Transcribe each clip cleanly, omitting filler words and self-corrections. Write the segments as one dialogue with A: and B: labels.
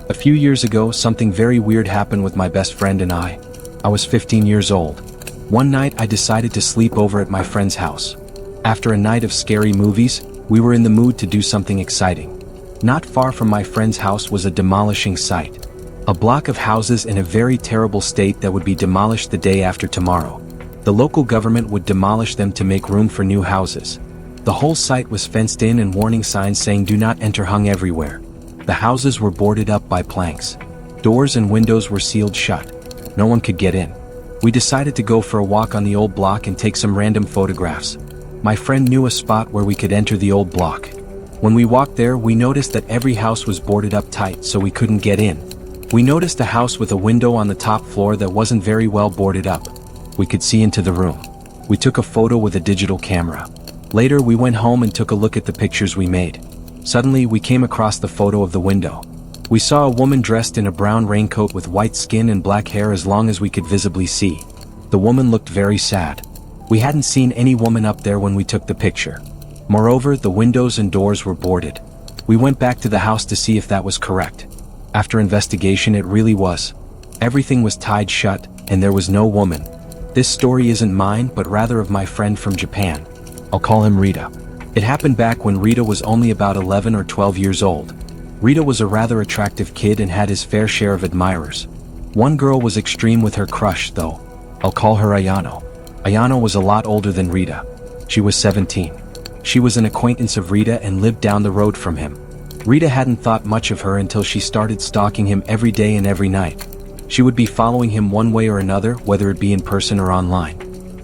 A: A few years ago, something very weird happened with my best friend and I. I was 15 years old. One night I decided to sleep over at my friend's house. After a night of scary movies, we were in the mood to do something exciting. Not far from my friend's house was a demolishing site. A block of houses in a very terrible state that would be demolished the day after tomorrow. The local government would demolish them to make room for new houses. The whole site was fenced in and warning signs saying "Do not enter" hung everywhere. The houses were boarded up by planks. Doors and windows were sealed shut. No one could get in. We decided to go for a walk on the old block and take some random photographs. My friend knew a spot where we could enter the old block. When we walked there, we noticed that every house was boarded up tight, so we couldn't get in. We noticed a house with a window on the top floor that wasn't very well boarded up. We could see into the room. We took a photo with a digital camera. Later, we went home and took a look at the pictures we made. Suddenly, we came across the photo of the window. We saw a woman dressed in a brown raincoat with white skin and black hair as long as we could visibly see. The woman looked very sad. We hadn't seen any woman up there when we took the picture. Moreover, the windows and doors were boarded. We went back to the house to see if that was correct. After investigation, it really was. Everything was tied shut, and there was no woman. This story isn't mine, but rather of my friend from Japan. I'll call him Rita. It happened back when Rita was only about 11 or 12 years old. Rita was a rather attractive kid and had his fair share of admirers. One girl was extreme with her crush, though. I'll call her Ayano. Ayano was a lot older than Rita. She was 17. She was an acquaintance of Rita and lived down the road from him. Rita hadn't thought much of her until she started stalking him every day and every night. She would be following him one way or another, whether it be in person or online.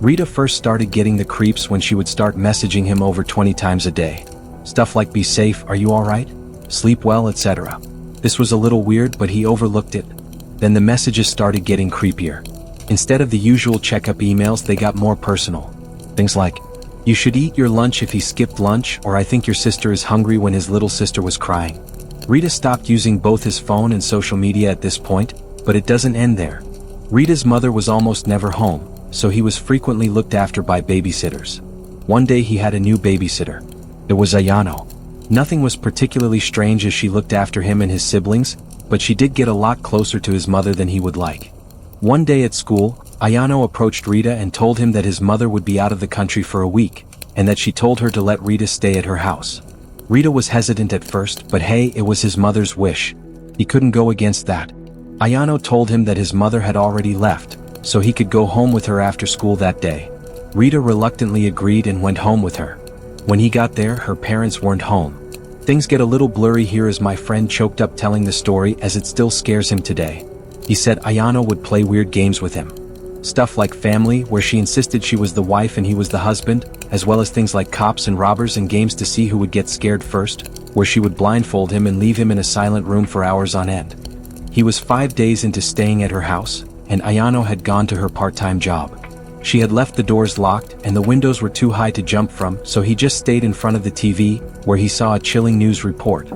A: Rita first started getting the creeps when she would start messaging him over 20 times a day. Stuff like "Be safe, are you alright? Sleep well," etc. This was a little weird, but he overlooked it. Then the messages started getting creepier. Instead of the usual checkup emails, they got more personal. Things like, "You should eat your lunch if he skipped lunch," or "I think your sister is hungry," when his little sister was crying. Rita stopped using both his phone and social media at this point, but it doesn't end there. Rita's mother was almost never home, so he was frequently looked after by babysitters. One day he had a new babysitter. It was Ayano. Nothing was particularly strange as she looked after him and his siblings, but she did get a lot closer to his mother than he would like. One day at school, Ayano approached Rita and told him that his mother would be out of the country for a week, and that she told her to let Rita stay at her house. Rita was hesitant at first, but hey, it was his mother's wish. He couldn't go against that. Ayano told him that his mother had already left, so he could go home with her after school that day. Rita reluctantly agreed and went home with her. When he got there, her parents weren't home. Things get a little blurry here as my friend choked up telling the story, as it still scares him today. He said Ayano would play weird games with him. Stuff like family, where she insisted she was the wife and he was the husband, as well as things like cops and robbers and games to see who would get scared first, where she would blindfold him and leave him in a silent room for hours on end. He was 5 days into staying at her house, and Ayano had gone to her part-time job. She had left the doors locked and the windows were too high to jump from, so he just stayed in front of the TV, where he saw a chilling news report.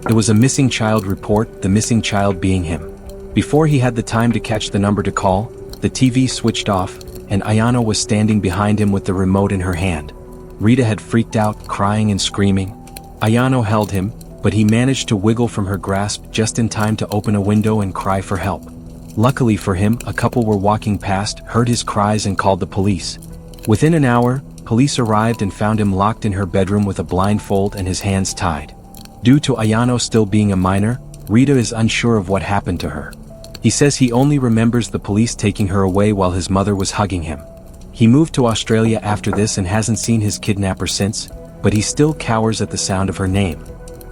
A: It was a missing child report, the missing child being him. Before he had the time to catch the number to call, the TV switched off, and Ayano was standing behind him with the remote in her hand. Rita had freaked out, crying and screaming. Ayano held him, but he managed to wiggle from her grasp just in time to open a window and cry for help. Luckily for him, a couple were walking past, heard his cries and called the police. Within an hour, police arrived and found him locked in her bedroom with a blindfold and his hands tied. Due to Ayano still being a minor, Rita is unsure of what happened to her. He says he only remembers the police taking her away while his mother was hugging him. He moved to Australia after this and hasn't seen his kidnapper since, but he still cowers at the sound of her name.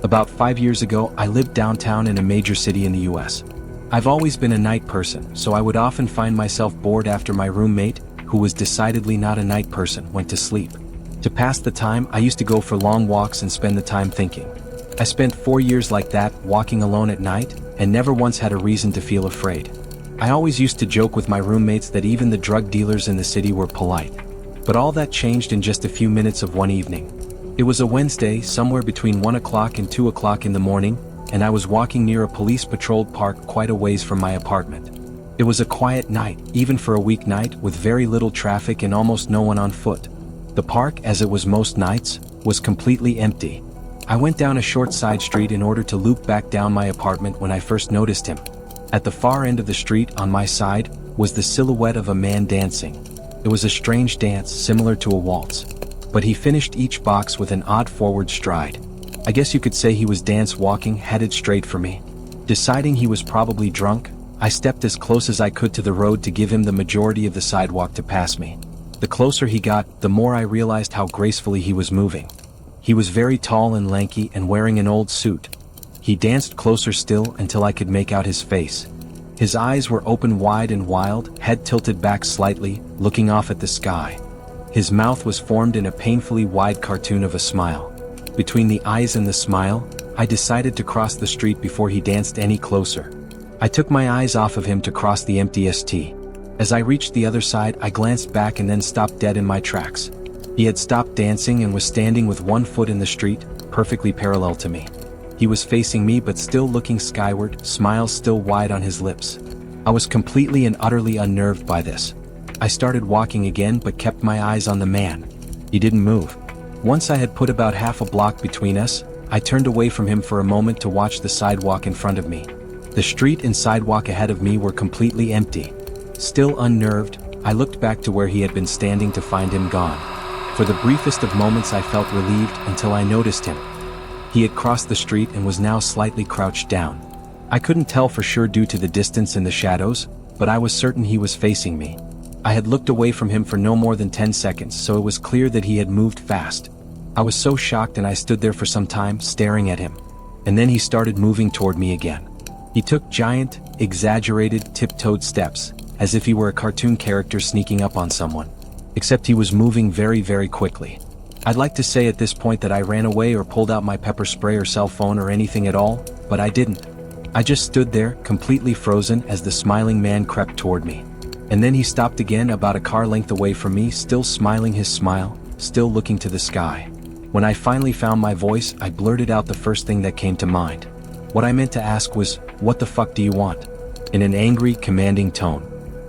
A: About 5 years ago, I lived downtown in a major city in the US. I've always been a night person, so I would often find myself bored after my roommate, who was decidedly not a night person, went to sleep. To pass the time, I used to go for long walks and spend the time thinking. I spent 4 years like that, walking alone at night, and never once had a reason to feel afraid. I always used to joke with my roommates that even the drug dealers in the city were polite. But all that changed in just a few minutes of one evening. It was a Wednesday, somewhere between 1 o'clock and 2 o'clock in the morning, and I was walking near a police-patrolled park quite a ways from my apartment. It was a quiet night, even for a weeknight, with very little traffic and almost no one on foot. The park, as it was most nights, was completely empty. I went down a short side street in order to loop back down my apartment when I first noticed him. At the far end of the street on my side was the silhouette of a man dancing. It was a strange dance similar to a waltz, but he finished each box with an odd forward stride. I guess you could say he was dance walking, headed straight for me. Deciding he was probably drunk, I stepped as close as I could to the road to give him the majority of the sidewalk to pass me. The closer he got, the more I realized how gracefully he was moving. He was very tall and lanky and wearing an old suit. He danced closer still until I could make out his face. His eyes were open wide and wild, head tilted back slightly, looking off at the sky. His mouth was formed in a painfully wide cartoon of a smile. Between the eyes and the smile, I decided to cross the street before he danced any closer. I took my eyes off of him to cross the empty ST. As I reached the other side, I glanced back and then stopped dead in my tracks. He had stopped dancing and was standing with one foot in the street, perfectly parallel to me. He was facing me but still looking skyward, smile still wide on his lips. I was completely and utterly unnerved by this. I started walking again but kept my eyes on the man. He didn't move. Once I had put about half a block between us, I turned away from him for a moment to watch the sidewalk in front of me. The street and sidewalk ahead of me were completely empty. Still unnerved, I looked back to where he had been standing to find him gone. For the briefest of moments I felt relieved until I noticed him. He had crossed the street and was now slightly crouched down. I couldn't tell for sure due to the distance and the shadows, but I was certain he was facing me. I had looked away from him for no more than 10 seconds, so it was clear that he had moved fast. I was so shocked and I stood there for some time, staring at him. And then he started moving toward me again. He took giant, exaggerated, tiptoed steps, as if he were a cartoon character sneaking up on someone. Except he was moving very, very quickly. I'd like to say at this point that I ran away or pulled out my pepper spray or cell phone or anything at all, but I didn't. I just stood there, completely frozen, as the smiling man crept toward me. And then he stopped again about a car length away from me, still smiling his smile, still looking to the sky. When I finally found my voice, I blurted out the first thing that came to mind. What I meant to ask was, "What the fuck do you want?" in an angry, commanding tone.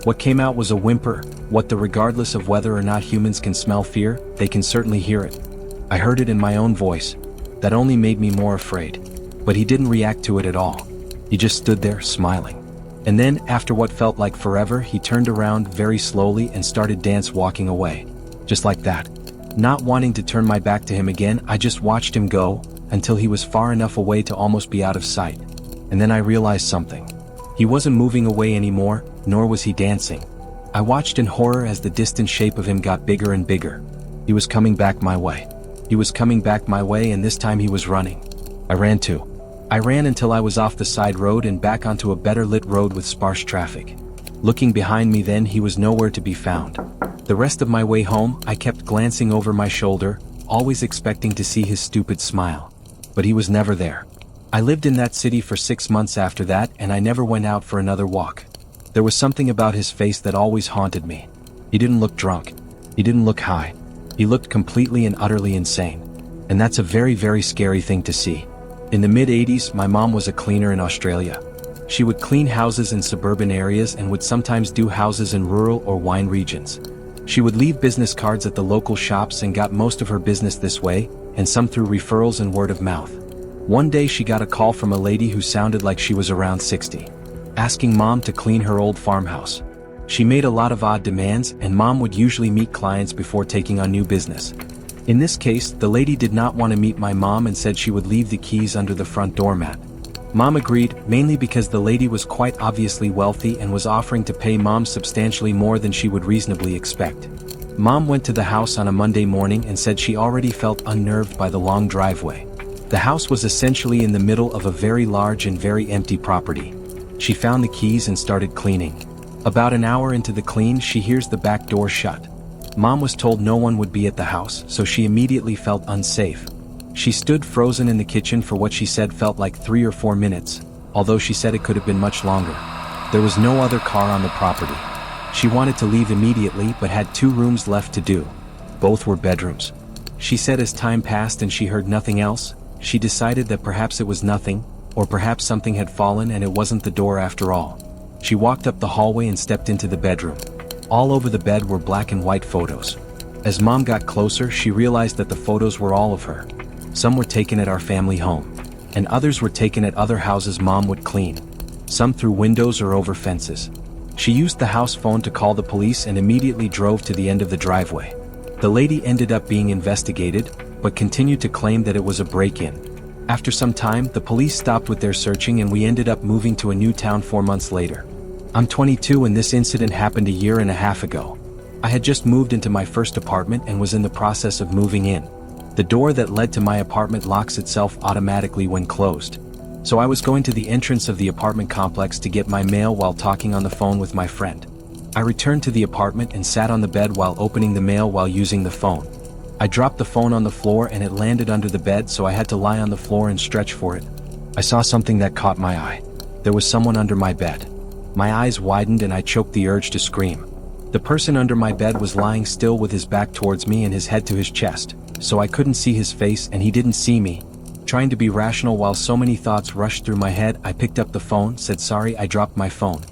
A: What came out was a whimper. Regardless of whether or not humans can smell fear, they can certainly hear it. I heard it in my own voice. That only made me more afraid. But he didn't react to it at all. He just stood there, smiling. And then, after what felt like forever, he turned around very slowly and started walking away. Just like that. Not wanting to turn my back to him again, I just watched him go, until he was far enough away to almost be out of sight. And then I realized something. He wasn't moving away anymore, nor was he dancing. I watched in horror as the distant shape of him got bigger and bigger. He was coming back my way. He was coming back my way, and this time he was running. I ran too. I ran until I was off the side road and back onto a better lit road with sparse traffic. Looking behind me then, he was nowhere to be found. The rest of my way home, I kept glancing over my shoulder, always expecting to see his stupid smile. But he was never there. I lived in that city for 6 months after that, and I never went out for another walk. There was something about his face that always haunted me. He didn't look drunk. He didn't look high. He looked completely and utterly insane. And that's a very, very scary thing to see. In the mid-80s, my mom was a cleaner in Australia. She would clean houses in suburban areas and would sometimes do houses in rural or wine regions. She would leave business cards at the local shops and got most of her business this way, and some through referrals and word of mouth. One day she got a call from a lady who sounded like she was around 60. Asking Mom to clean her old farmhouse. She made a lot of odd demands, and Mom would usually meet clients before taking on new business. In this case, the lady did not want to meet my mom and said she would leave the keys under the front doormat. Mom agreed, mainly because the lady was quite obviously wealthy and was offering to pay Mom substantially more than she would reasonably expect. Mom went to the house on a Monday morning and said she already felt unnerved by the long driveway. The house was essentially in the middle of a very large and very empty property. She found the keys and started cleaning. About an hour into the clean, she hears the back door shut. Mom was told no one would be at the house, so she immediately felt unsafe. She stood frozen in the kitchen for what she said felt like 3 or 4 minutes, although she said it could have been much longer. There was no other car on the property. She wanted to leave immediately but had 2 rooms left to do. Both were bedrooms. She said as time passed and she heard nothing else, she decided that perhaps it was nothing, or perhaps something had fallen and it wasn't the door after all. She walked up the hallway and stepped into the bedroom. All over the bed were black and white photos. As Mom got closer, she realized that the photos were all of her. Some were taken at our family home, and others were taken at other houses Mom would clean. Some through windows or over fences. She used the house phone to call the police and immediately drove to the end of the driveway. The lady ended up being investigated, but continued to claim that it was a break-in. After some time, the police stopped with their searching and we ended up moving to a new town 4 months later. I'm 22 and this incident happened a year and a half ago. I had just moved into my first apartment and was in the process of moving in. The door that led to my apartment locks itself automatically when closed. So I was going to the entrance of the apartment complex to get my mail while talking on the phone with my friend. I returned to the apartment and sat on the bed while opening the mail while using the phone. I dropped the phone on the floor and it landed under the bed, so I had to lie on the floor and stretch for it. I saw something that caught my eye. There was someone under my bed. My eyes widened and I choked the urge to scream. The person under my bed was lying still with his back towards me and his head to his chest, so I couldn't see his face and he didn't see me. Trying to be rational while so many thoughts rushed through my head, I picked up the phone, said sorry, I dropped my phone.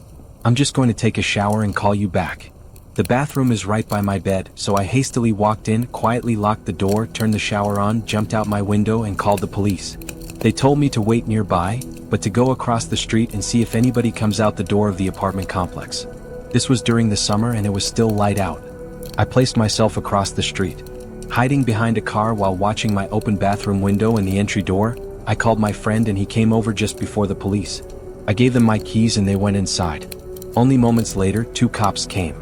A: I'm just going to take a shower and call you back. The bathroom is right by my bed, so I hastily walked in, quietly locked the door, turned the shower on, jumped out my window and called the police. They told me to wait nearby, but to go across the street and see if anybody comes out the door of the apartment complex. This was during the summer and it was still light out. I placed myself across the street. Hiding behind a car while watching my open bathroom window and the entry door, I called my friend and he came over just before the police. I gave them my keys and they went inside. Only moments later, 2 cops came,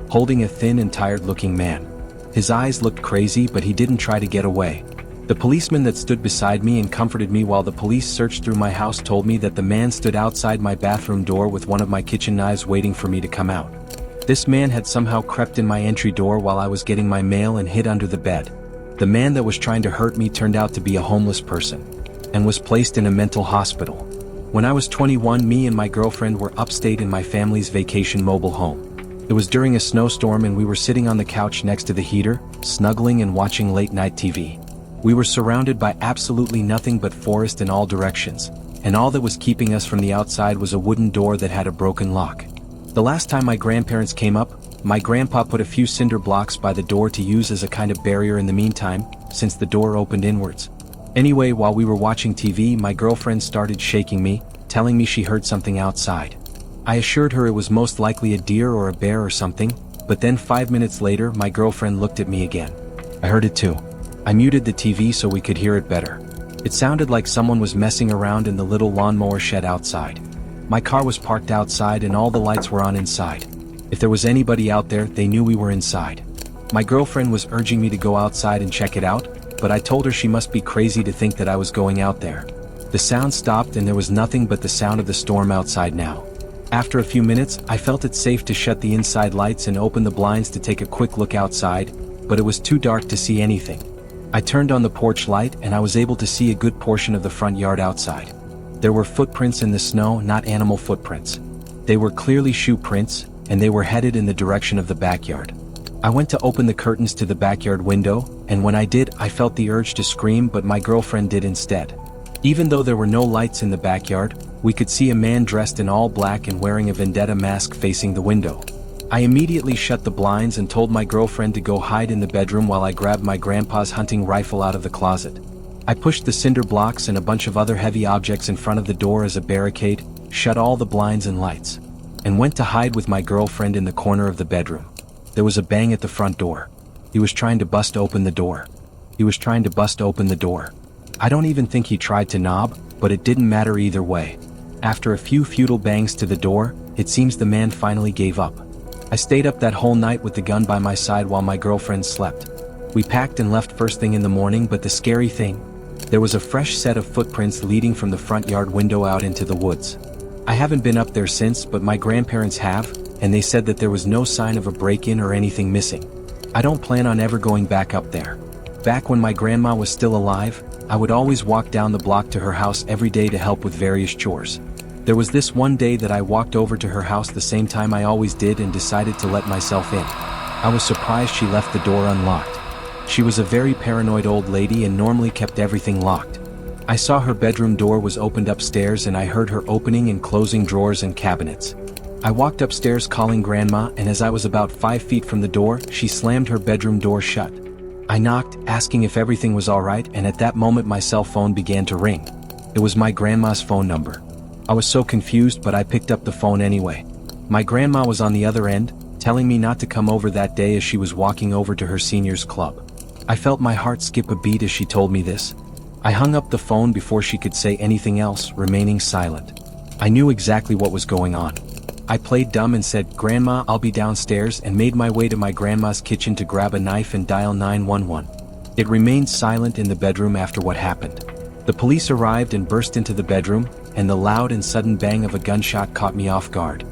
A: holding a thin and tired-looking man. His eyes looked crazy, but he didn't try to get away. The policeman that stood beside me and comforted me while the police searched through my house told me that the man stood outside my bathroom door with one of my kitchen knives waiting for me to come out. This man had somehow crept in my entry door while I was getting my mail and hid under the bed. The man that was trying to hurt me turned out to be a homeless person, and was placed in a mental hospital. When I was 21, me and my girlfriend were upstate in my family's vacation mobile home. It was during a snowstorm and we were sitting on the couch next to the heater, snuggling and watching late-night TV. We were surrounded by absolutely nothing but forest in all directions, and all that was keeping us from the outside was a wooden door that had a broken lock. The last time my grandparents came up, my grandpa put a few cinder blocks by the door to use as a kind of barrier in the meantime, since the door opened inwards. Anyway, while we were watching TV, my girlfriend started shaking me, telling me she heard something outside. I assured her it was most likely a deer or a bear or something, but then 5 minutes later my girlfriend looked at me again. I heard it too. I muted the TV so we could hear it better. It sounded like someone was messing around in the little lawnmower shed outside. My car was parked outside and all the lights were on inside. If there was anybody out there, they knew we were inside. My girlfriend was urging me to go outside and check it out, but I told her she must be crazy to think that I was going out there. The sound stopped and there was nothing but the sound of the storm outside now. After a few minutes, I felt it safe to shut the inside lights and open the blinds to take a quick look outside, but it was too dark to see anything. I turned on the porch light and I was able to see a good portion of the front yard outside. There were footprints in the snow, not animal footprints. They were clearly shoe prints, and they were headed in the direction of the backyard. I went to open the curtains to the backyard window, and when I did, I felt the urge to scream, but my girlfriend did instead. Even though there were no lights in the backyard, we could see a man dressed in all black and wearing a vendetta mask facing the window. I immediately shut the blinds and told my girlfriend to go hide in the bedroom while I grabbed my grandpa's hunting rifle out of the closet. I pushed the cinder blocks and a bunch of other heavy objects in front of the door as a barricade, shut all the blinds and lights, and went to hide with my girlfriend in the corner of the bedroom. There was a bang at the front door. He was trying to bust open the door. I don't even think he tried to knock, but it didn't matter either way. After a few futile bangs to the door, it seems the man finally gave up. I stayed up that whole night with the gun by my side while my girlfriend slept. We packed and left first thing in the morning, but the scary thing, there was a fresh set of footprints leading from the front yard window out into the woods. I haven't been up there since, but my grandparents have, and they said that there was no sign of a break-in or anything missing. I don't plan on ever going back up there. Back when my grandma was still alive, I would always walk down the block to her house every day to help with various chores. There was this one day that I walked over to her house the same time I always did and decided to let myself in. I was surprised she left the door unlocked. She was a very paranoid old lady and normally kept everything locked. I saw her bedroom door was opened upstairs and I heard her opening and closing drawers and cabinets. I walked upstairs calling Grandma, and as I was about 5 feet from the door, she slammed her bedroom door shut. I knocked, asking if everything was alright, and at that moment my cell phone began to ring. It was my grandma's phone number. I was so confused, but I picked up the phone anyway. My grandma was on the other end, telling me not to come over that day as she was walking over to her seniors club. I felt my heart skip a beat as she told me this. I hung up the phone before she could say anything else, remaining silent. I knew exactly what was going on. I played dumb and said, "Grandma, I'll be downstairs," and made my way to my grandma's kitchen to grab a knife and dial 911. It remained silent in the bedroom after what happened. The police arrived and burst into the bedroom, and the loud and sudden bang of a gunshot caught me off guard.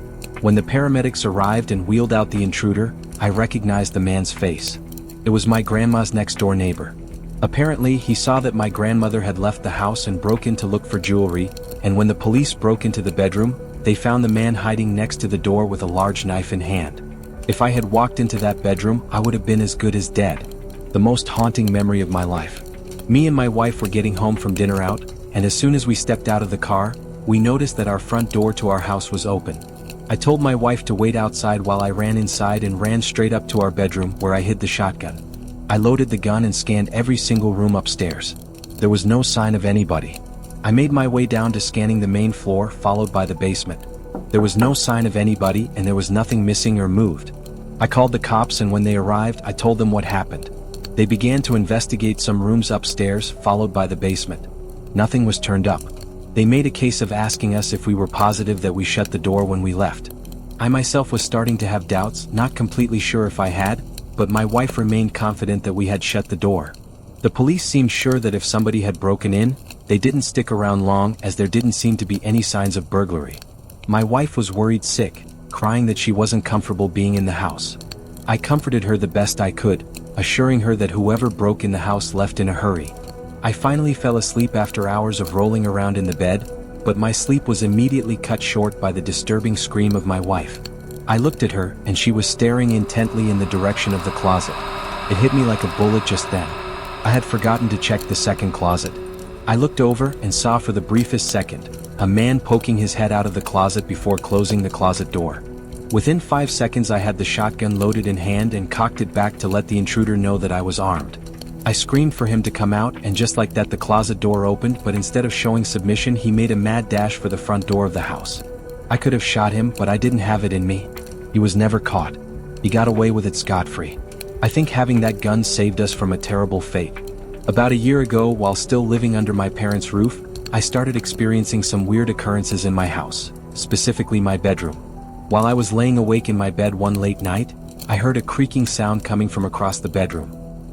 A: When the paramedics arrived and wheeled out the intruder, I recognized the man's face. It was my grandma's next-door neighbor. Apparently, he saw that my grandmother had left the house and broke in to look for jewelry, and when the police broke into the bedroom, they found the man hiding next to the door with a large knife in hand. If I had walked into that bedroom, I would have been as good as dead. The most haunting memory of my life. Me and my wife were getting home from dinner out, and as soon as we stepped out of the car, we noticed that our front door to our house was open. I told my wife to wait outside while I ran inside and ran straight up to our bedroom where I hid the shotgun. I loaded the gun and scanned every single room upstairs. There was no sign of anybody. I made my way down to scanning the main floor, followed by the basement. There was no sign of anybody and there was nothing missing or moved. I called the cops, and when they arrived, I told them what happened. They began to investigate some rooms upstairs, followed by the basement. Nothing was turned up. They made a case of asking us if we were positive that we shut the door when we left. I myself was starting to have doubts, not completely sure if I had, but my wife remained confident that we had shut the door. The police seemed sure that if somebody had broken in, they didn't stick around long, as there didn't seem to be any signs of burglary. My wife was worried sick, crying that she wasn't comfortable being in the house. I comforted her the best I could, assuring her that whoever broke in the house left in a hurry. I finally fell asleep after hours of rolling around in the bed, but my sleep was immediately cut short by the disturbing scream of my wife. I looked at her, and she was staring intently in the direction of the closet. It hit me like a bullet just then. I had forgotten to check the second closet. I looked over and saw for the briefest second, a man poking his head out of the closet before closing the closet door. Within 5 seconds I had the shotgun loaded in hand and cocked it back to let the intruder know that I was armed. I screamed for him to come out, and just like that the closet door opened, but instead of showing submission he made a mad dash for the front door of the house. I could have shot him, but I didn't have it in me. He was never caught. He got away with it scot-free. I think having that gun saved us from a terrible fate. About a year ago, while still living under my parents' roof, I started experiencing some weird occurrences in my house, specifically my bedroom. While I was laying awake in my bed one late night, I heard a creaking sound coming from across the bedroom.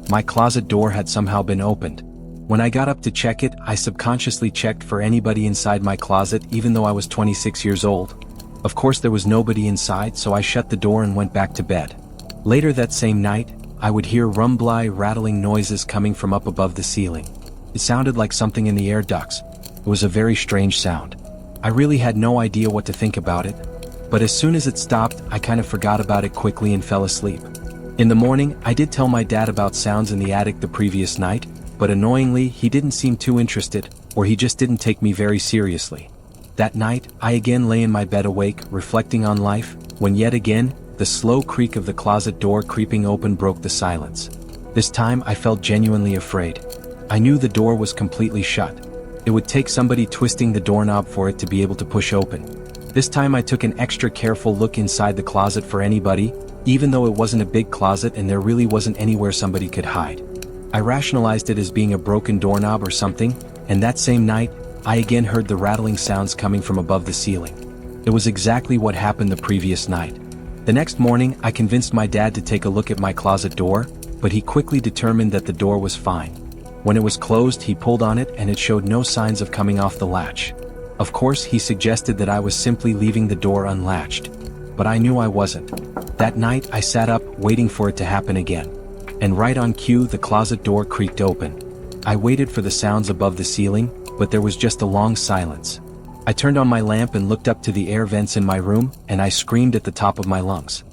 A: My closet door had somehow been opened. When I got up to check it, I subconsciously checked for anybody inside my closet, even though I was 26 years old. Of course there was nobody inside, so I shut the door and went back to bed. Later that same night, I would hear rumbly, rattling noises coming from up above the ceiling. It sounded like something in the air ducts. It was a very strange sound. I really had no idea what to think about it, but as soon as it stopped, I kind of forgot about it quickly and fell asleep. In the morning, I did tell my dad about sounds in the attic the previous night, but annoyingly, he didn't seem too interested, or he just didn't take me very seriously. That night, I again lay in my bed awake, reflecting on life, when yet again, the slow creak of the closet door creeping open broke the silence. This time I felt genuinely afraid. I knew the door was completely shut. It would take somebody twisting the doorknob for it to be able to push open. This time I took an extra careful look inside the closet for anybody, even though it wasn't a big closet and there really wasn't anywhere somebody could hide. I rationalized it as being a broken doorknob or something, and that same night, I again heard the rattling sounds coming from above the ceiling. It was exactly what happened the previous night. The next morning, I convinced my dad to take a look at my closet door, but he quickly determined that the door was fine. When it was closed, he pulled on it and it showed no signs of coming off the latch. Of course, he suggested that I was simply leaving the door unlatched. But I knew I wasn't. That night, I sat up, waiting for it to happen again. And right on cue, the closet door creaked open. I waited for the sounds above the ceiling, but there was just a long silence. I turned on my lamp and looked up to the air vents in my room, and I screamed at the top of my lungs.